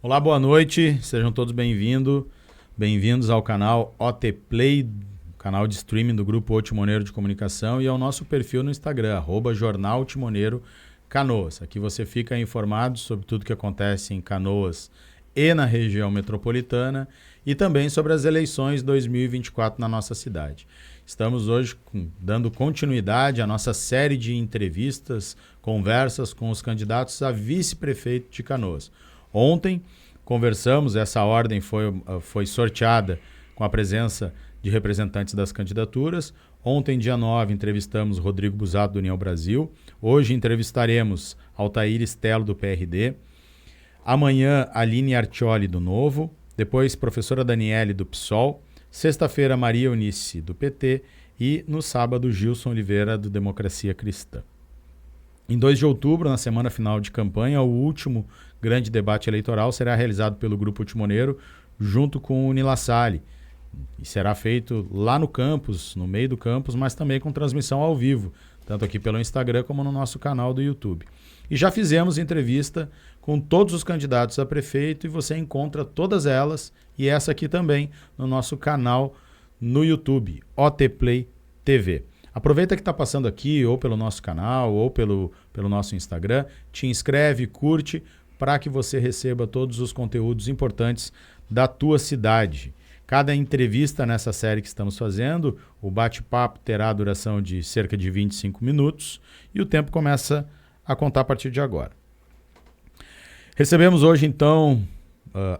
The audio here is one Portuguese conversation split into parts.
Olá, boa noite, sejam todos bem-vindos ao canal OT Play, canal de streaming do Grupo O Timoneiro de Comunicação, e ao nosso perfil no Instagram, @Jornal Timoneiro Canoas. Aqui você fica informado sobre tudo que acontece em Canoas e na região metropolitana e também sobre as eleições 2024 na nossa cidade. Estamos hoje dando continuidade à nossa série de entrevistas, conversas com os candidatos a vice-prefeito de Canoas. Ontem conversamos, essa ordem foi sorteada com a presença de representantes das candidaturas. Ontem, dia 9, entrevistamos Rodrigo Busato, do União Brasil. Hoje entrevistaremos Altair Stelo, do PRD. Amanhã, Aline Artioli, do Novo. Depois, professora Daniele, do PSOL. Sexta-feira, Maria Eunice, do PT. E no sábado, Gilson Oliveira, do Democracia Cristã. Em 2 de outubro, na semana final de campanha, o último grande debate eleitoral será realizado pelo Grupo Timoneiro junto com o Unila Salle. E será feito lá no campus, no meio do campus, mas também com transmissão ao vivo, tanto aqui pelo Instagram como no nosso canal do YouTube. E já fizemos entrevista com todos os candidatos a prefeito e você encontra todas elas e essa aqui também no nosso canal no YouTube, OT Play TV. Aproveita que está passando aqui, ou pelo nosso canal, ou pelo nosso Instagram, te inscreve, curte, para que você receba todos os conteúdos importantes da tua cidade. Cada entrevista nessa série que estamos fazendo, o bate-papo terá a duração de cerca de 25 minutos e o tempo começa a contar a partir de agora. Recebemos hoje, então,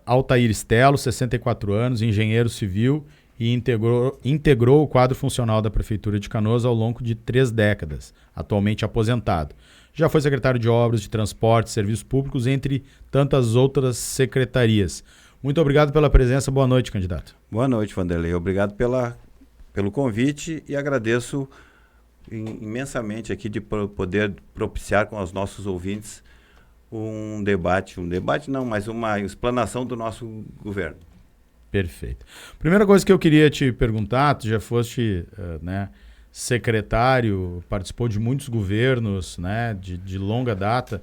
Altair Stelo, 64 anos, engenheiro civil, e integrou o quadro funcional da Prefeitura de Canoas ao longo de 3 décadas, atualmente aposentado. Já foi secretário de Obras, de Transporte, Serviços Públicos, entre tantas outras secretarias. Muito obrigado pela presença. Boa noite, candidato. Boa noite, Vanderlei. Obrigado pelo convite e agradeço imensamente aqui de poder propiciar com os nossos ouvintes um debate não, mas uma explanação do nosso governo. Perfeito. Primeira coisa que eu queria te perguntar, tu já foste secretário, participou de muitos governos, né, de longa data.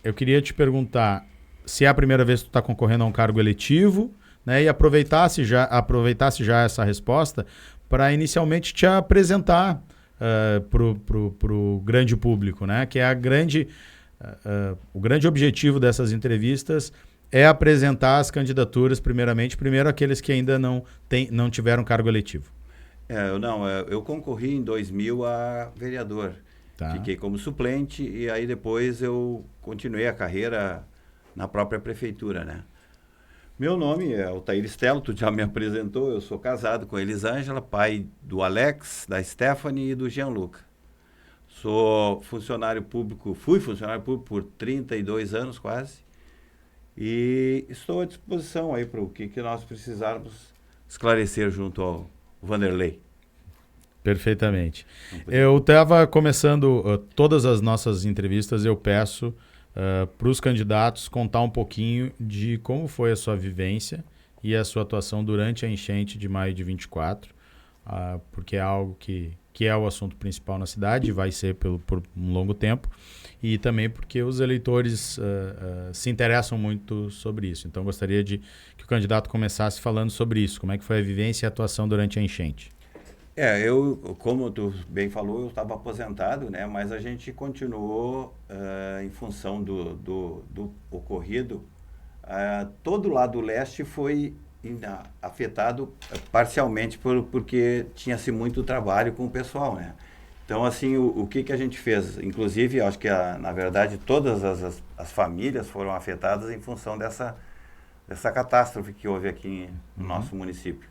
Eu queria te perguntar se é a primeira vez que tu está concorrendo a um cargo eletivo, né, e aproveitasse já essa resposta para inicialmente te apresentar pro grande público, né, que é o grande objetivo dessas entrevistas é apresentar as candidaturas primeiro aqueles que ainda não tiveram cargo eletivo. Eu concorri em 2000 a vereador. Tá. Fiquei como suplente e aí depois eu continuei a carreira na própria prefeitura, né? Meu nome é Altair Stelo, tu já me apresentou, eu sou casado com a Elisângela, pai do Alex, da Stephanie e do Gianluca. Fui funcionário público por 32 anos quase e estou à disposição aí para o que nós precisarmos esclarecer junto ao Vanderlei. Perfeitamente. Eu estava começando todas as nossas entrevistas, eu peço para os candidatos contar um pouquinho de como foi a sua vivência e a sua atuação durante a enchente de maio de 24, porque é algo que é o assunto principal na cidade e vai ser por um longo tempo, e também porque os eleitores se interessam muito sobre isso. Então, gostaria que o candidato começasse falando sobre isso. Como é que foi a vivência e a atuação durante a enchente? Como tu bem falou, eu estava aposentado, né? Mas a gente continuou em função do ocorrido. Todo o lado leste foi afetado parcialmente porque tinha-se muito trabalho com o pessoal, né? Então, assim, o que a gente fez? Inclusive, acho que, na verdade, todas as famílias foram afetadas em função dessa catástrofe que houve aqui no nosso município.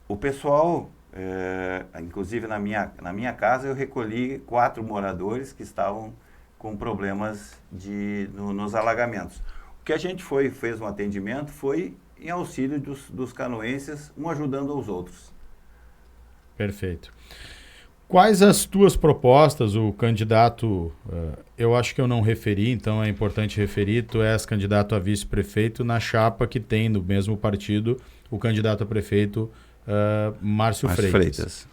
O pessoal, inclusive na minha casa, eu recolhi 4 moradores que estavam com problemas nos alagamentos. O que a gente fez um atendimento foi em auxílio dos canoenses, um ajudando aos outros. Perfeito. Quais as tuas propostas, o candidato, eu acho que eu não referi, então é importante referir, tu és candidato a vice-prefeito na chapa que tem no mesmo partido o candidato a prefeito Márcio Freitas.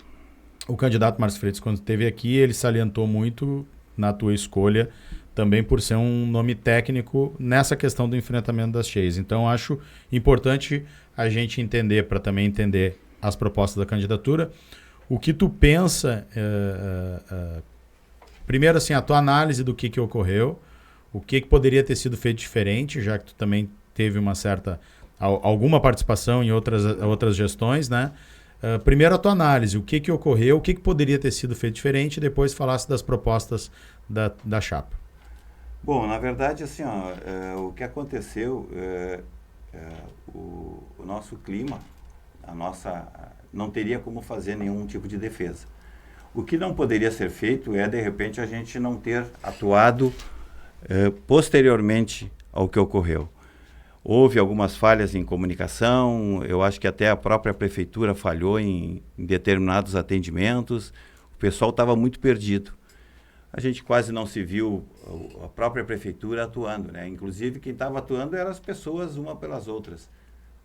O candidato Márcio Freitas, quando esteve aqui, ele salientou muito na tua escolha também por ser um nome técnico nessa questão do enfrentamento das cheias. Então, acho importante a gente entender, para também entender as propostas da candidatura, o que tu pensa, primeiro assim, a tua análise do que ocorreu, o que poderia ter sido feito diferente, já que tu também teve alguma participação em outras gestões, né? Primeiro a tua análise, o que ocorreu, o que poderia ter sido feito diferente, e depois falasse das propostas da chapa. Bom, na verdade, assim, o que aconteceu, o nosso clima, não teria como fazer nenhum tipo de defesa. O que não poderia ser feito é, de repente, a gente não ter atuado posteriormente ao que ocorreu. Houve algumas falhas em comunicação, eu acho que até a própria prefeitura falhou em determinados atendimentos, o pessoal estava muito perdido. A gente quase não se viu a própria prefeitura atuando, né? Inclusive, quem estava atuando eram as pessoas uma pelas outras.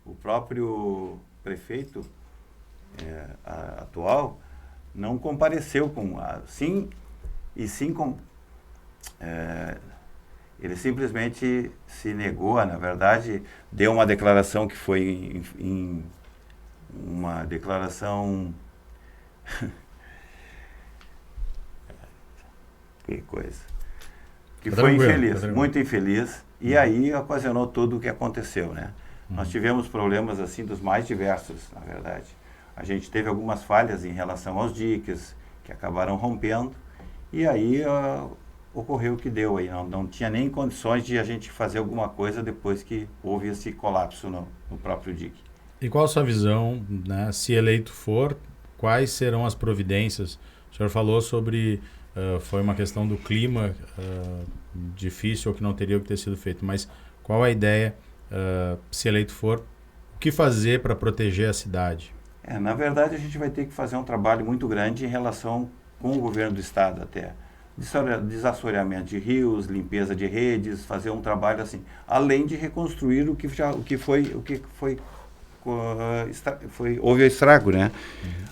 O próprio prefeito atual não compareceu ele simplesmente se negou, na verdade, deu uma declaração que foi uma declaração... que coisa. Que foi infeliz, muito infeliz, e aí ocasionou tudo o que aconteceu, né? Nós tivemos problemas, assim, dos mais diversos, na verdade. A gente teve algumas falhas em relação aos diques, que acabaram rompendo, e aí ocorreu o que deu aí. Não tinha nem condições de a gente fazer alguma coisa depois que houve esse colapso no próprio dique. E qual a sua visão, né, se eleito for, quais serão as providências? O senhor falou sobre, foi uma questão do clima difícil ou que não teria que ter sido feito, mas qual a ideia, se eleito for, o que fazer para proteger a cidade? Na verdade, a gente vai ter que fazer um trabalho muito grande em relação com o governo do estado até. Desassoreamento de rios, limpeza de redes, fazer um trabalho assim, além de reconstruir houve estrago, né?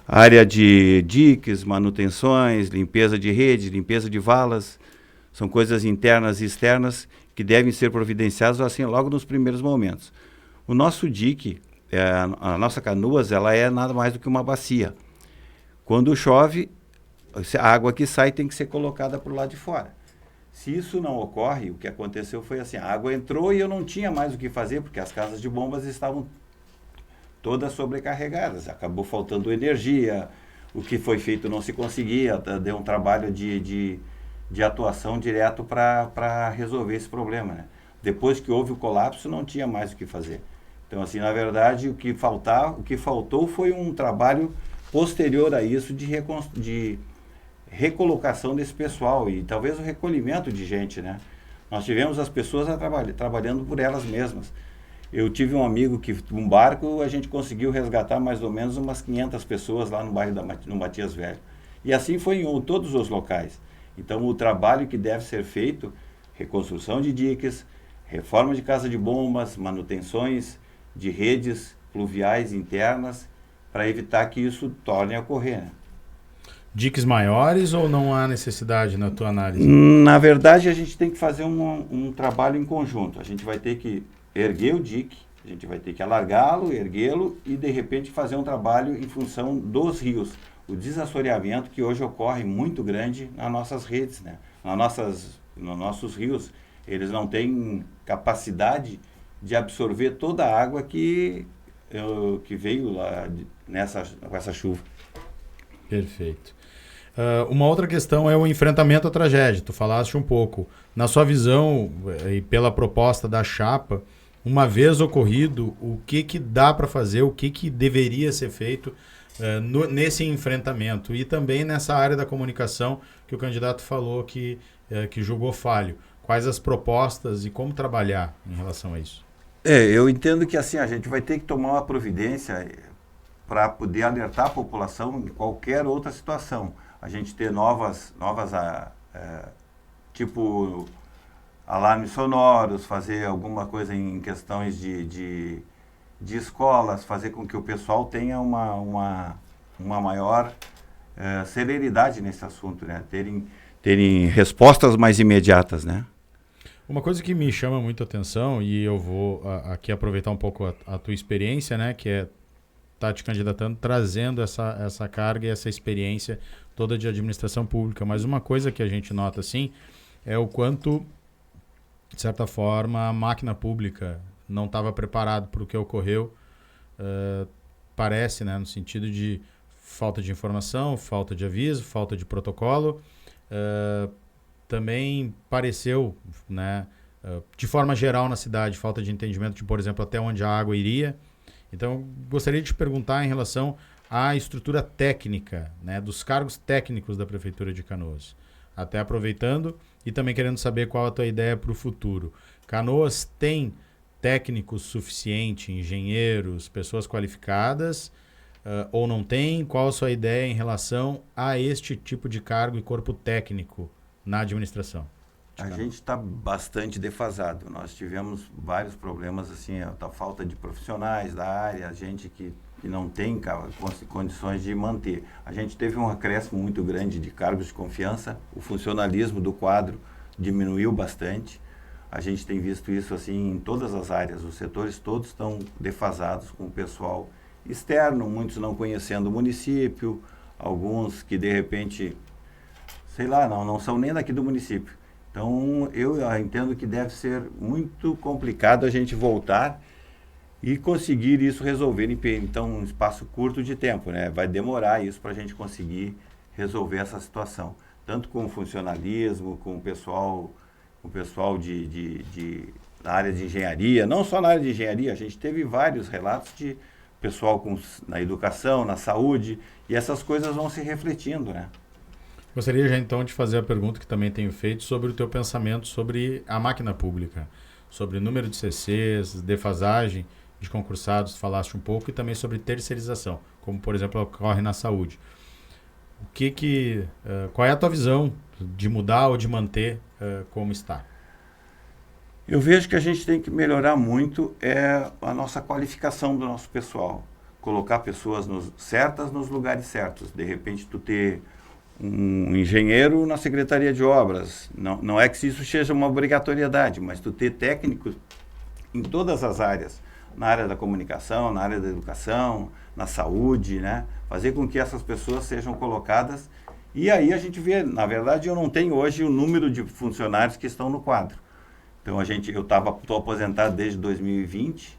Área de diques, manutenções, limpeza de redes, limpeza de valas, são coisas internas e externas que devem ser providenciadas assim logo nos primeiros momentos. O nosso dique, a nossa Canoas, ela é nada mais do que uma bacia. Quando chove, a água que sai tem que ser colocada para o lado de fora. Se isso não ocorre, o que aconteceu foi assim, a água entrou e eu não tinha mais o que fazer, porque as casas de bombas estavam todas sobrecarregadas, acabou faltando energia, o que foi feito não se conseguia, deu um trabalho de atuação direto para resolver esse problema, né? Depois que houve o colapso, não tinha mais o que fazer. Então, assim, na verdade, o que faltou foi um trabalho posterior a isso de recolocação desse pessoal e talvez o recolhimento de gente, né? Nós tivemos as pessoas trabalhando por elas mesmas. Eu tive um amigo que, um barco, a gente conseguiu resgatar mais ou menos umas 500 pessoas lá no bairro no Matias Velho. E assim foi em todos os locais. Então, o trabalho que deve ser feito, reconstrução de diques, reforma de casa de bombas, manutenções de redes pluviais internas, para evitar que isso torne a ocorrer, né? Diques maiores ou não há necessidade na tua análise? Na verdade, a gente tem que fazer um trabalho em conjunto. A gente vai ter que erguer o dique, a gente vai ter que alargá-lo, erguê-lo e, de repente, fazer um trabalho em função dos rios. O desassoreamento que hoje ocorre muito grande nas nossas redes, né? Nos nossos rios. Eles não têm capacidade de absorver toda a água que veio lá com essa chuva. Perfeito. Uma outra questão é o enfrentamento à tragédia. Tu falaste um pouco. Na sua visão e pela proposta da chapa, uma vez ocorrido, o que dá para fazer, o que deveria ser feito nesse enfrentamento? E também nessa área da comunicação que o candidato falou que julgou falho. Quais as propostas e como trabalhar em relação a isso? Eu entendo que assim, a gente vai ter que tomar uma providência para poder alertar a população em qualquer outra situação. A gente ter novas tipo alarmes sonoros, fazer alguma coisa em questões de escolas, fazer com que o pessoal tenha uma maior celeridade nesse assunto, né? terem respostas mais imediatas, né? Uma coisa que me chama muito a atenção, e eu vou aqui aproveitar um pouco a tua experiência, né, que é estar te candidatando, trazendo essa carga e essa experiência toda de administração pública. Mas uma coisa que a gente nota, assim, é o quanto, de certa forma, a máquina pública não estava preparada para o que ocorreu, parece, né, no sentido de falta de informação, falta de aviso, falta de protocolo. Também pareceu, né, de forma geral na cidade, falta de entendimento de, por exemplo, até onde a água iria. Então, gostaria de te perguntar em relação à estrutura técnica, né, dos cargos técnicos da Prefeitura de Canoas. Até aproveitando e também querendo saber qual a tua ideia para o futuro. Canoas tem técnicos suficientes, engenheiros, pessoas qualificadas, ou não tem? Qual a sua ideia em relação a este tipo de cargo e corpo técnico na administração? A gente está bastante defasado. Nós tivemos vários problemas, assim, a falta de profissionais da área, a gente que não tem condições de manter. A gente teve um acréscimo muito grande de cargos de confiança, o funcionalismo do quadro diminuiu bastante. A gente tem visto isso assim em todas as áreas, os setores todos estão defasados com o pessoal externo, muitos não conhecendo o município, alguns que de repente, sei lá, não são nem daqui do município. Então, eu entendo que deve ser muito complicado a gente voltar e conseguir isso resolver em um espaço curto de tempo, né? Vai demorar isso para a gente conseguir resolver essa situação. Tanto com o funcionalismo, com o pessoal da área de engenharia, não só na área de engenharia, a gente teve vários relatos de pessoal na educação, na saúde, e essas coisas vão se refletindo, né? Gostaria já então de fazer a pergunta que também tenho feito sobre o teu pensamento sobre a máquina pública, sobre número de CCs, defasagem de concursados, falaste um pouco, e também sobre terceirização, como por exemplo ocorre na saúde. Qual é a tua visão de mudar ou de manter como está? Eu vejo que a gente tem que melhorar muito a nossa qualificação do nosso pessoal, colocar pessoas certas nos lugares certos. De repente tu ter um engenheiro na Secretaria de Obras. Não é que isso seja uma obrigatoriedade, mas tu ter técnicos em todas as áreas, na área da comunicação, na área da educação, na saúde, né? Fazer com que essas pessoas sejam colocadas. E aí a gente vê, na verdade, eu não tenho hoje o número de funcionários que estão no quadro. Então eu estou aposentado desde 2020,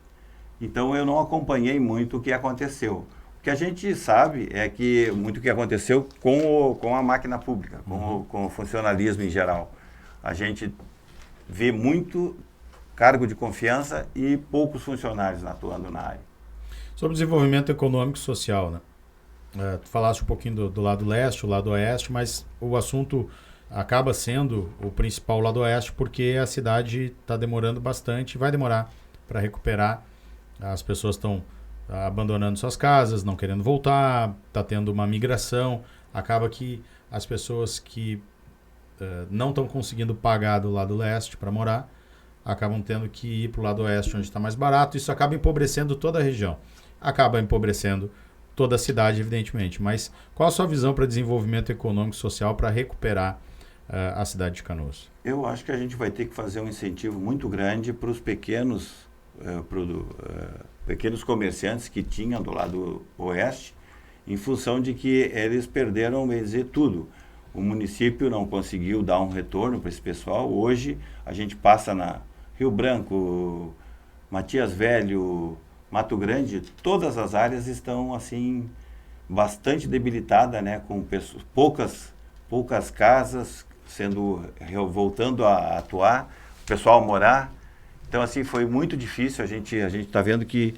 então eu não acompanhei muito o que aconteceu. O que a gente sabe é que muito o que aconteceu com a máquina pública, com o funcionalismo em geral. A gente vê muito cargo de confiança e poucos funcionários atuando na área. Sobre desenvolvimento econômico e social, né? Tu falaste um pouquinho do lado leste, o lado oeste, mas o assunto acaba sendo o principal lado oeste porque a cidade está demorando bastante, vai demorar para recuperar. As pessoas estão abandonando suas casas, não querendo voltar, está tendo uma migração, acaba que as pessoas que não estão conseguindo pagar do lado leste para morar, acabam tendo que ir para o lado oeste onde está mais barato, isso acaba empobrecendo toda a região, acaba empobrecendo toda a cidade, evidentemente, mas qual a sua visão para desenvolvimento econômico e social para recuperar a cidade de Canoas? Eu acho que a gente vai ter que fazer um incentivo muito grande para os pequenos comerciantes que tinham do lado oeste, em função de que eles perderam, bem dizer, tudo. O município não conseguiu dar um retorno para esse pessoal. Hoje a gente passa na Rio Branco, Matias Velho, Mato Grande, todas as áreas estão assim bastante debilitadas, né, com poucas casas voltando a atuar, o pessoal a morar. Então, assim, foi muito difícil. A gente está vendo que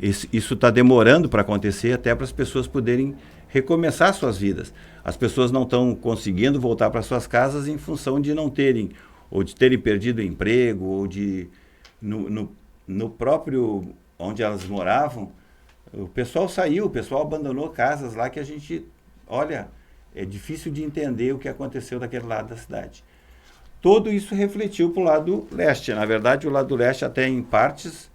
isso está demorando para acontecer, até para as pessoas poderem recomeçar suas vidas. As pessoas não estão conseguindo voltar para suas casas em função de não terem, ou de terem perdido o emprego, ou de, no próprio onde elas moravam, o pessoal saiu, o pessoal abandonou casas lá que a gente, olha, é difícil de entender o que aconteceu daquele lado da cidade. Tudo isso refletiu para o lado leste. Na verdade, o lado leste até em partes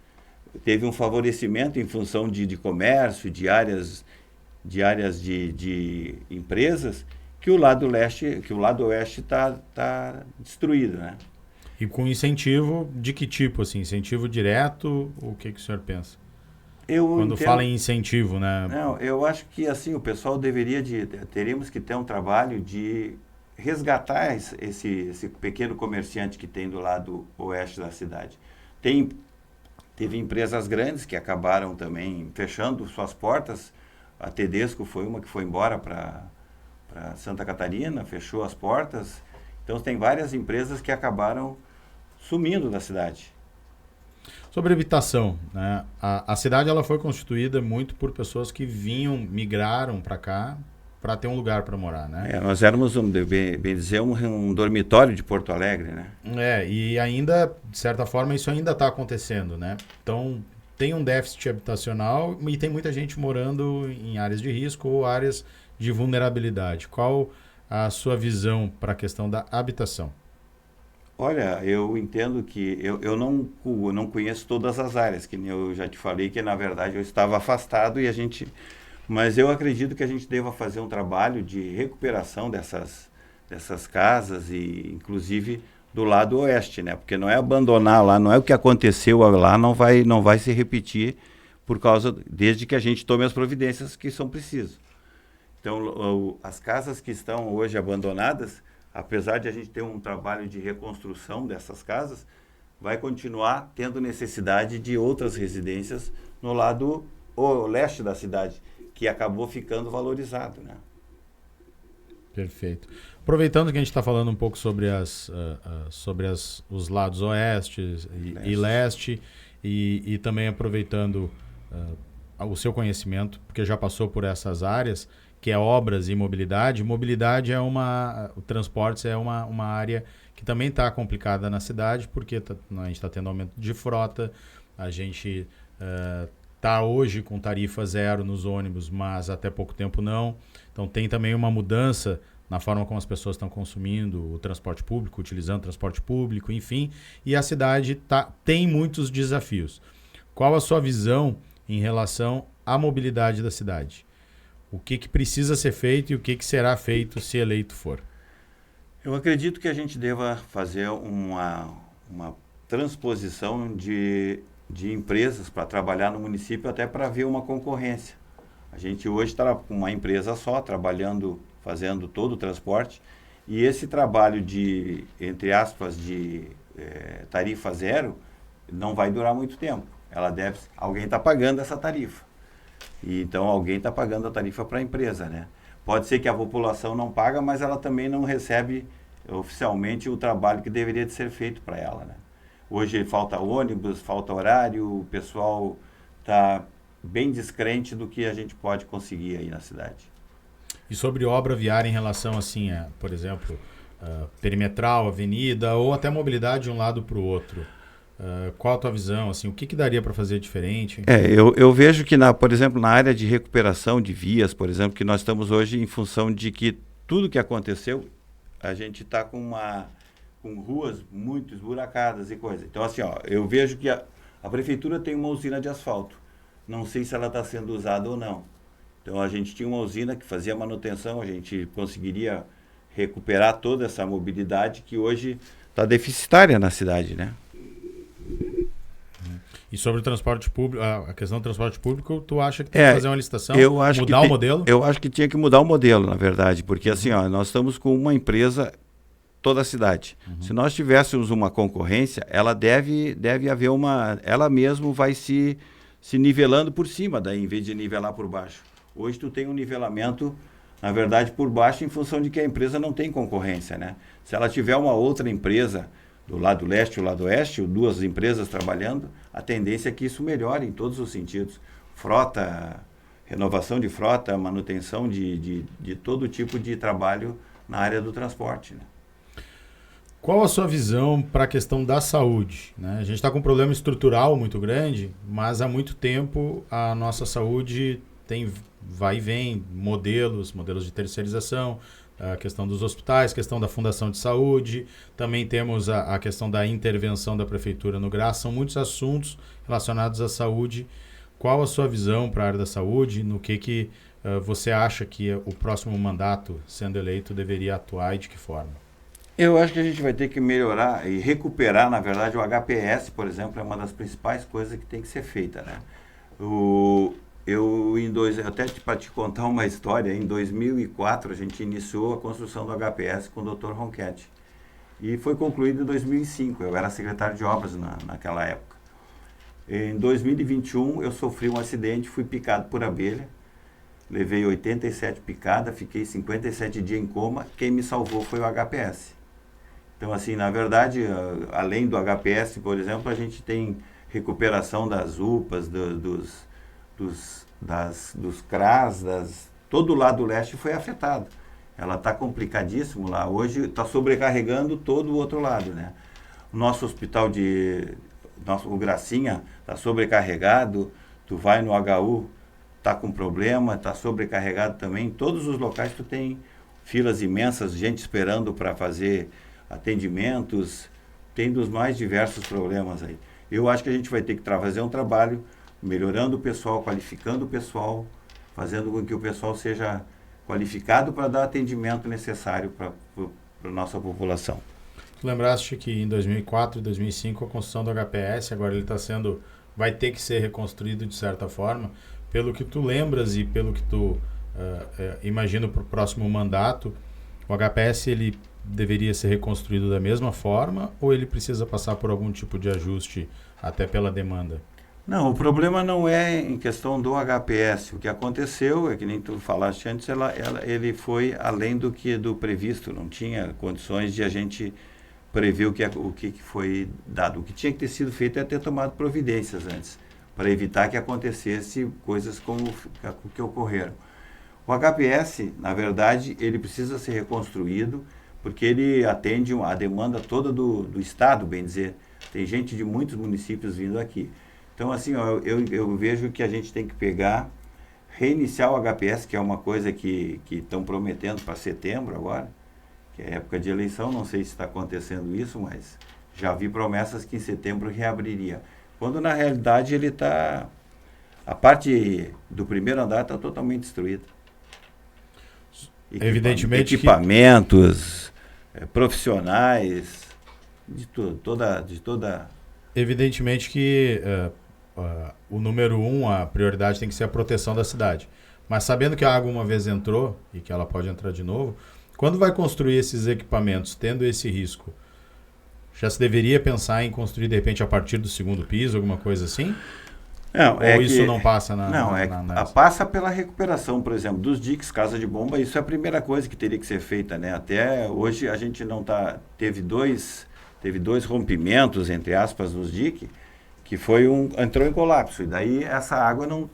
teve um favorecimento em função de comércio, de áreas de empresas que o lado leste, que o lado oeste tá destruído, né? E com incentivo de que tipo, assim? Incentivo direto? O que o senhor pensa? Quando fala em incentivo, né? Não, eu acho que assim, o pessoal teríamos que ter um trabalho de resgatar esse pequeno comerciante que tem do lado oeste da cidade. Teve empresas grandes que acabaram também fechando suas portas. A Tedesco foi uma que foi embora para Santa Catarina, fechou as portas. Então tem várias empresas que acabaram sumindo da cidade. Sobre habitação, né? A cidade ela foi constituída muito por pessoas que migraram para cá para ter um lugar para morar, né? Nós éramos, bem dizer, um dormitório de Porto Alegre, né? E ainda, de certa forma, isso ainda está acontecendo, né? Então, tem um déficit habitacional e tem muita gente morando em áreas de risco ou áreas de vulnerabilidade. Qual a sua visão para a questão da habitação? Olha, eu entendo que eu não conheço todas as áreas, que eu já te falei que, na verdade, eu estava afastado mas eu acredito que a gente deva fazer um trabalho de recuperação dessas casas e, inclusive, do lado oeste, né? Porque não é abandonar lá, não é o que aconteceu lá, não vai se repetir desde que a gente tome as providências que são precisas. Então, as casas que estão hoje abandonadas, apesar de a gente ter um trabalho de reconstrução dessas casas, vai continuar tendo necessidade de outras residências no lado leste da cidade, que acabou ficando valorizado, né? Perfeito. Aproveitando que a gente está falando um pouco sobre os lados oeste e leste, e também aproveitando o seu conhecimento, porque já passou por essas áreas, que é obras e mobilidade. Mobilidade o transportes é uma área que também está complicada na cidade, porque a gente está tendo aumento de frota, a gente está hoje com tarifa zero nos ônibus, mas até pouco tempo não. Então tem também uma mudança na forma como as pessoas estão consumindo o transporte público, utilizando o transporte público, enfim. E a cidade tem muitos desafios. Qual a sua visão em relação à mobilidade da cidade? O que precisa ser feito e o que será feito se eleito for? Eu acredito que a gente deva fazer uma transposição de empresas para trabalhar no município, até para ver uma concorrência. A gente hoje está com uma empresa só, fazendo todo o transporte, e esse trabalho de, entre aspas, de tarifa zero, não vai durar muito tempo. Alguém está pagando essa tarifa. E então alguém está pagando a tarifa para a empresa, né? Pode ser que a população não paga, mas ela também não recebe oficialmente o trabalho que deveria de ser feito para ela, né? Hoje falta ônibus, falta horário, o pessoal está bem descrente do que a gente pode conseguir aí na cidade. E sobre obra viária em relação, assim, por exemplo, perimetral, avenida, ou até mobilidade de um lado para o outro? Qual a tua visão? Assim, o que daria para fazer diferente? Eu vejo que, por exemplo, na área de recuperação de vias, por exemplo, que nós estamos hoje em função de que tudo que aconteceu, a gente está com ruas muito esburacadas e coisa. Então, assim, eu vejo que a prefeitura tem uma usina de asfalto. Não sei se ela está sendo usada ou não. Então, a gente tinha uma usina que fazia manutenção, a gente conseguiria recuperar toda essa mobilidade que hoje está deficitária na cidade, né? E sobre o transporte público, a questão do transporte público, tu acha que tem que fazer uma licitação, mudar o modelo? Eu acho que tinha que mudar o modelo, na verdade, porque assim, nós estamos com uma empresa toda a cidade. Uhum. Se nós tivéssemos uma concorrência, ela deve haver ela mesmo vai se nivelando por cima, daí, em vez de nivelar por baixo. Hoje tu tem um nivelamento, na verdade, por baixo, em função de que a empresa não tem concorrência, né? Se ela tiver uma outra empresa do lado leste e o lado oeste, duas empresas trabalhando, a tendência é que isso melhore em todos os sentidos. Frota, renovação de frota, manutenção de todo tipo de trabalho na área do transporte, né? Qual a sua visão para a questão da saúde, né? A gente está com um problema estrutural muito grande, mas há muito tempo a nossa saúde vai e vem, modelos de terceirização, a questão dos hospitais, questão da Fundação de Saúde, também temos a questão da intervenção da Prefeitura no GRAS, são muitos assuntos relacionados à saúde qual a sua visão para a área da saúde, no que você acha que o próximo mandato, sendo eleito, deveria atuar e de que forma? Eu acho que a gente vai ter que melhorar e recuperar, na verdade, o HPS, por exemplo, é uma das principais coisas que tem que ser feita, né? Até para te contar uma história, em 2004 a gente iniciou a construção do HPS com o Dr. Ronchetti e foi concluído em 2005. Eu era secretário de obras naquela época. Em 2021 eu sofri um acidente, fui picado por abelha, levei 87 picadas, fiquei 57 dias em coma. Quem me salvou foi o HPS. Então, assim, na verdade, além do HPS, por exemplo, a gente tem recuperação das UPAs, dos CRAS, todo o lado leste foi afetado. Ela está complicadíssimo lá. Hoje está sobrecarregando todo o outro lado, né? O nosso hospital o Gracinha está sobrecarregado, tu vai no HU, está com problema, está sobrecarregado também. Em todos os locais tu tem filas imensas, gente esperando para fazer atendimentos, tem dos mais diversos problemas aí. Eu acho que a gente vai ter que fazer um trabalho melhorando o pessoal, qualificando o pessoal, fazendo com que o pessoal seja qualificado para dar atendimento necessário para a nossa população. Tu lembraste que em 2004 e 2005 a construção do HPS, agora ele vai ter que ser reconstruído de certa forma. Pelo que tu lembras e pelo que tu imagina para o próximo mandato, o HPS ele deveria ser reconstruído da mesma forma ou ele precisa passar por algum tipo de ajuste até pela demanda? Não, o problema não é em questão do HPS. O que aconteceu é que nem tu falaste antes, ele foi além do previsto. Não tinha condições de a gente prever o que foi dado. O que tinha que ter sido feito é ter tomado providências antes, para evitar que acontecesse coisas como o que ocorreram. O HPS, na verdade, ele precisa ser reconstruído, porque ele atende a demanda toda do Estado, bem dizer. Tem gente de muitos municípios vindo aqui. Então, assim, eu vejo que a gente tem que reiniciar o HPS, que é uma coisa que estão prometendo para setembro agora, que é época de eleição, não sei se está acontecendo isso, mas já vi promessas que em setembro reabriria. Quando, na realidade, a parte do primeiro andar está totalmente destruída. Evidentemente equipamentos, profissionais, de toda... Evidentemente que o número 1, a prioridade tem que ser a proteção da cidade. Mas sabendo que a água uma vez entrou e que ela pode entrar de novo, quando vai construir esses equipamentos, tendo esse risco, já se deveria pensar em construir de repente a partir do segundo piso, alguma coisa assim? Não, ou isso não passa passa pela recuperação, por exemplo, dos diques, casa de bomba. Isso é a primeira coisa que teria que ser feita, né? Até hoje a gente não teve dois rompimentos, entre aspas, nos diques, que entrou em colapso. E daí essa água não...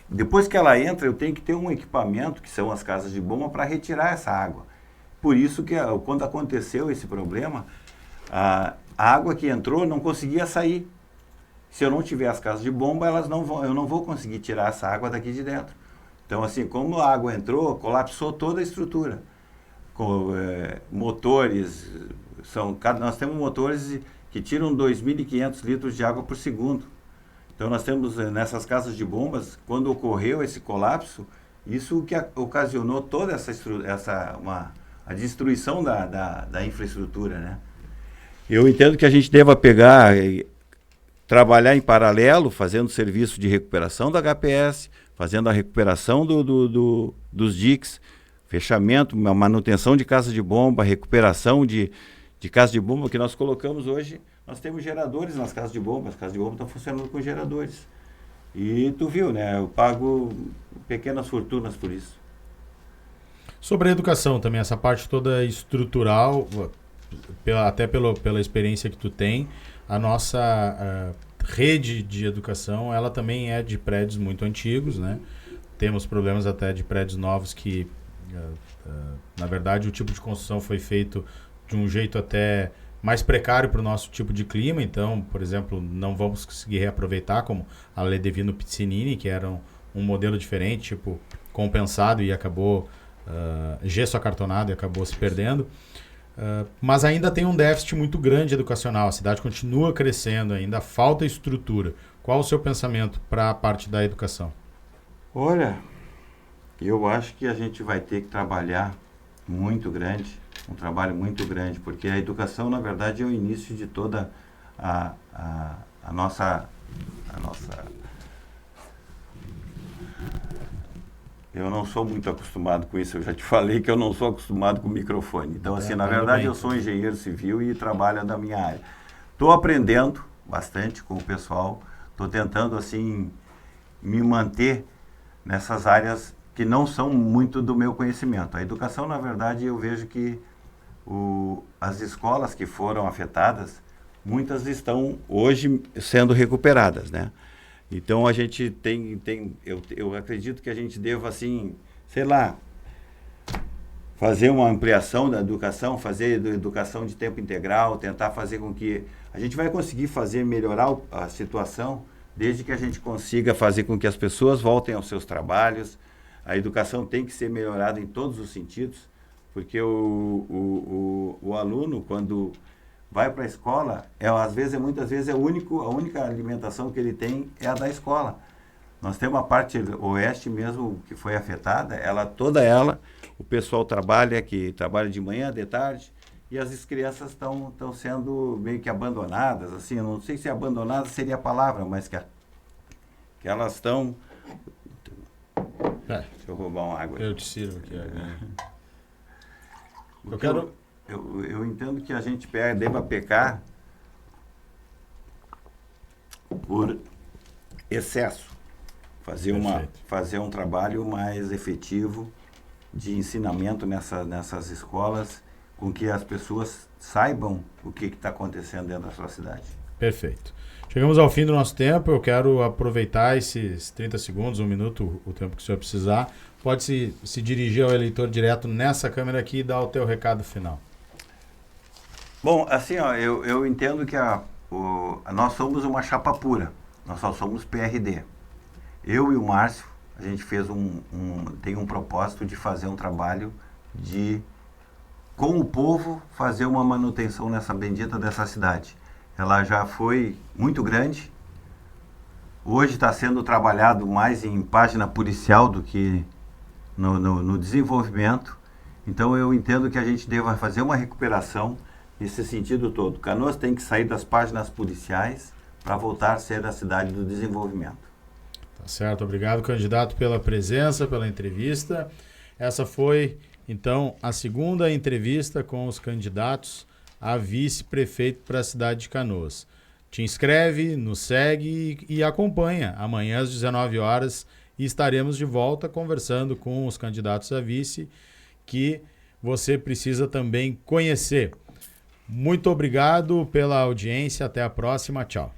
Depois que ela entra, eu tenho que ter um equipamento, que são as casas de bomba, para retirar essa água. Por isso que quando aconteceu esse problema, a água que entrou não conseguia sair. Se eu não tiver as casas de bomba, eu não vou conseguir tirar essa água daqui de dentro. Então, assim, como a água entrou, colapsou toda a estrutura. Motores, nós temos motores que tiram 2.500 litros de água por segundo. Então, nós temos nessas casas de bombas, quando ocorreu esse colapso, isso que ocasionou toda a destruição da infraestrutura, né? Eu entendo que a gente deva trabalhar em paralelo, fazendo serviço de recuperação do HPS, fazendo a recuperação dos diques, fechamento, manutenção de casa de bomba, recuperação de casa de bomba que nós colocamos hoje. Nós temos geradores nas casas de bomba, as casas de bomba estão funcionando com geradores. E tu viu, né? Eu pago pequenas fortunas por isso. Sobre a educação também, essa parte toda estrutural, até pela experiência que tu tem, a nossa rede de educação, ela também é de prédios muito antigos, né? Temos problemas até de prédios novos que, na verdade, o tipo de construção foi feito de um jeito até mais precário para o nosso tipo de clima. Então, por exemplo, não vamos conseguir reaproveitar, como a Ledevino Pizzinini, que era um modelo diferente, tipo compensado e acabou gesso acartonado e acabou se perdendo. Mas ainda tem um déficit muito grande educacional. A cidade continua crescendo, ainda falta estrutura. Qual o seu pensamento para a parte da educação? Olha, eu acho que a gente vai ter que trabalhar muito grande, um trabalho muito grande, porque a educação, na verdade, é o início de toda a nossa... Eu não sou muito acostumado com isso, eu já te falei que eu não sou acostumado com o microfone. Então, assim, na verdade, eu sou engenheiro civil e trabalho da minha área. Estou aprendendo bastante com o pessoal, estou tentando, assim, me manter nessas áreas que não são muito do meu conhecimento. A educação, na verdade, eu vejo que as escolas que foram afetadas, muitas estão hoje sendo recuperadas, né? Então a gente eu acredito que a gente deva, assim, sei lá, fazer uma ampliação da educação, fazer educação de tempo integral, tentar fazer com que a gente vai conseguir melhorar a situação desde que a gente consiga fazer com que as pessoas voltem aos seus trabalhos. A educação tem que ser melhorada em todos os sentidos, porque o aluno, quando vai para a escola, muitas vezes a única alimentação que ele tem é a da escola. Nós temos a parte oeste mesmo que foi afetada, toda ela, o pessoal trabalha de manhã, de tarde, e as crianças estão sendo meio que abandonadas, assim, eu não sei se abandonadas seria a palavra, mas que elas estão... Deixa eu roubar uma água. Eu te sirvo aqui. Eu entendo que a gente deva pecar por excesso. Fazer um trabalho mais efetivo de ensinamento nessas escolas, com que as pessoas saibam o que está acontecendo dentro da sua cidade. Perfeito. Chegamos ao fim do nosso tempo. Eu quero aproveitar esses 30 segundos, 1 minuto, o tempo que o senhor precisar. Pode se dirigir ao eleitor direto nessa câmera aqui e dar o teu recado final. Bom, assim, ó, eu entendo que nós somos uma chapa pura. Nós só somos PRD. Eu e o Márcio, a gente tem um propósito de fazer um trabalho com o povo, fazer uma manutenção nessa bendita dessa cidade. Ela já foi muito grande. Hoje está sendo trabalhado mais em página policial do que no desenvolvimento. Então eu entendo que a gente deva fazer uma recuperação nesse sentido todo. Canoas tem que sair das páginas policiais para voltar a ser a cidade do desenvolvimento. Tá certo. Obrigado, candidato, pela presença, pela entrevista. Essa foi, então, a segunda entrevista com os candidatos a vice-prefeito para a cidade de Canoas. Te inscreve, nos segue e acompanha. Amanhã às 19 horas estaremos de volta conversando com os candidatos a vice que você precisa também conhecer. Muito obrigado pela audiência. Até a próxima. Tchau.